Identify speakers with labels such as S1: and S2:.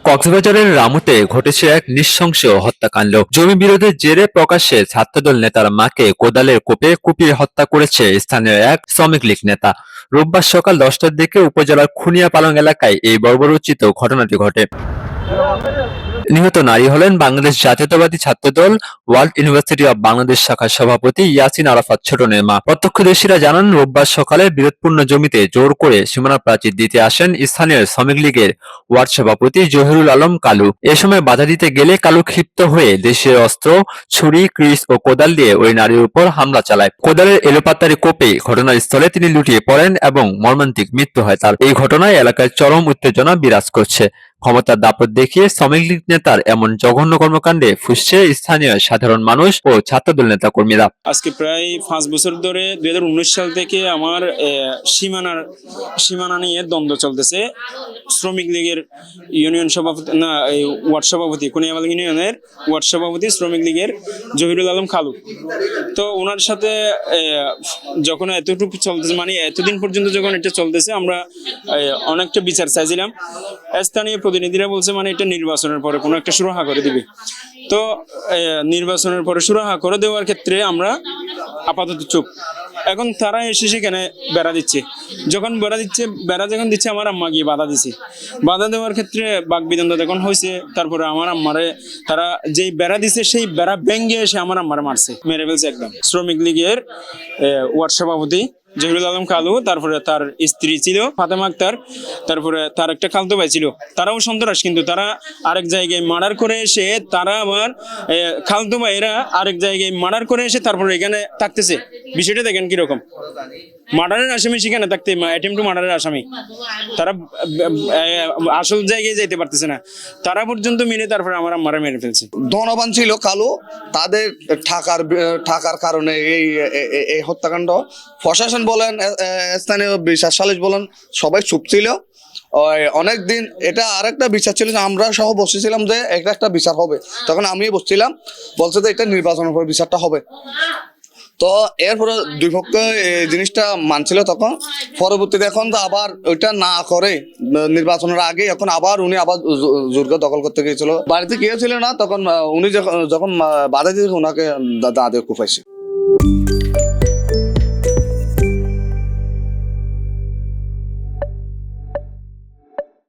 S1: কক্সবাজারের রামুতে ঘটেছে এক নৃশংস হত্যাকাণ্ড। জমি বিরোধের জেরে প্রকাশ্যে ছাত্রদল নেতার মাকে কোদালের কোপে কুপিয়ে হত্যা করেছে স্থানীয় এক শ্রমিক লীগ নেতা। রোববার সকাল 10টার দিকে উপজেলার খুনিয়া পালং এলাকায় এই বর্বরোচিত ঘটনাটি ঘটে। নিহত নারী হলেন বাংলাদেশ জাতীয়তাবাদী ছাত্রদল ওয়ার্ল্ড ইউনিভার্সিটি অব বাংলাদেশ শাখার সভাপতি ইয়াসিন আরাফাত ছোটনের মা। প্রত্যক্ষদর্শীরা জানান, রোববার সকালে বিরোধপূর্ণ জমিতে জোর করে সীমানা প্রাচীর দিতে আসেন স্থানীয় শ্রমিক লীগের ওয়ার্ড সভাপতি জহিরুল আলম কালু। এ সময় বাধা দিতে গেলে কালু ক্ষিপ্ত হয়ে দেশীয় অস্ত্র, ছুরি, ক্রিস ও কোদাল দিয়ে ওই নারীর উপর হামলা চালায়। কোদালের এলোপাতাড়ি কোপে ঘটনাস্থলে তিনি লুটিয়ে পড়েন এবং মর্মান্তিক মৃত্যু হয় তার। এই ঘটনায় এলাকায় চরম উত্তেজনা বিরাজ করছে। ক্ষমতার দাপট দেখিয়ে শ্রমিক লীগ নেতার এমন জঘন্য কর্মকাণ্ডে ফুঁসছে স্থানীয় সাধারণ মানুষ ও ছাত্রদল নেতা কর্মীরা।
S2: আজকে প্রায় 5 বছর ধরে 2019 সাল থেকে আমার সীমানা নিয়ে দ্বন্দ্ব চলতেছে। শ্রমিক লীগের ইউনিয়ন সভাপতি ওয়ার্ড সভাপতি খুনিয়া পালং ইউনিয়নের ওয়ার্ড সভাপতি শ্রমিক লীগের জহিরুল আলম কালু। তো ওনার সাথে যখন এতটুকু চলতেছে, মানে এতদিন পর্যন্ত যখন এটা চলতেছে, আমরা অনেকটা বিচার চাইছিলাম। স্থানীয় প্রতিনিধিরা বলছে মানে এটা নির্বাচনের পরে কোনো একটা সুরাহা করে দিবে। তো নির্বাচনের পরে সুরাহা করে দেওয়ার ক্ষেত্রে আমরা আপাতত চুপ। এখন তারা এসে সেখানে বেড়া দিচ্ছে। বেড়া যখন দিচ্ছে, আমার আম্মা গিয়ে বাধা দিছে। বাধা দেওয়ার ক্ষেত্রে বাকবিতণ্ডা যখন হয়েছে, তারপরে আমার আম্মারে তারা যেই বেড়া দিছে সেই বেড়া ভেঙে এসে আমার আম্মারে মারছে, মেরে ফেলছে একদম। শ্রমিক লীগের ওয়ার্ড সভাপতি জহিরুল আলম কালু, তারপরে তার স্ত্রী ছিল ফাতেমা আক্তার, তারপরে তার একটা খালতো ভাই ছিল। তারাও সন্ত্রাস, কিন্তু তারা আরেক জায়গায় মার্ডার করে এসে, তারা আমার খালতো ভাইয়েরা আরেক জায়গায় মার্ডার করে এসে তারপরে এখানে থাকতেছে। বিষয়টা দেখেন কিরকম। মার্ডারের আসামি সেখানে থাকতে, অ্যাটেম্প টু মার্ডারের আসামি, তারা আসল জায়গায় যাইতে পারতেছে না। তারা পর্যন্ত মিলে তারপরে আমার আম্মারা মেরে ফেলছে।
S3: ধনবান ছিল কালো, তাদের থাকার কারণে এই হত্যাকাণ্ড। প্রশাসন বলেন, স্থানীয় বিচার সালিশ বলেন, সবাই চুপ ছিল অনেক দিন। এটা আরেকটা বিচার ছিল যে আমরা সহ বসেছিলাম যে একটা বিচার হবে, তখন আমি বসছিলাম, বলছে যে এটা নির্বাচনের পর বিচারটা হবে। তো এরপরে দুই পক্ষ এই জিনিসটা মানছিল। তখন পরবর্তীতে এখন তো আবার ওইটা না করে নির্বাচনের আগে এখন আবার উনি আবার জোর দখল করতে গিয়েছিল। বাড়িতে কেউ ছিল না তখন, উনি যখন বাধা দিয়েছে ওনাকে দাঁড়িয়ে কুপাইছে।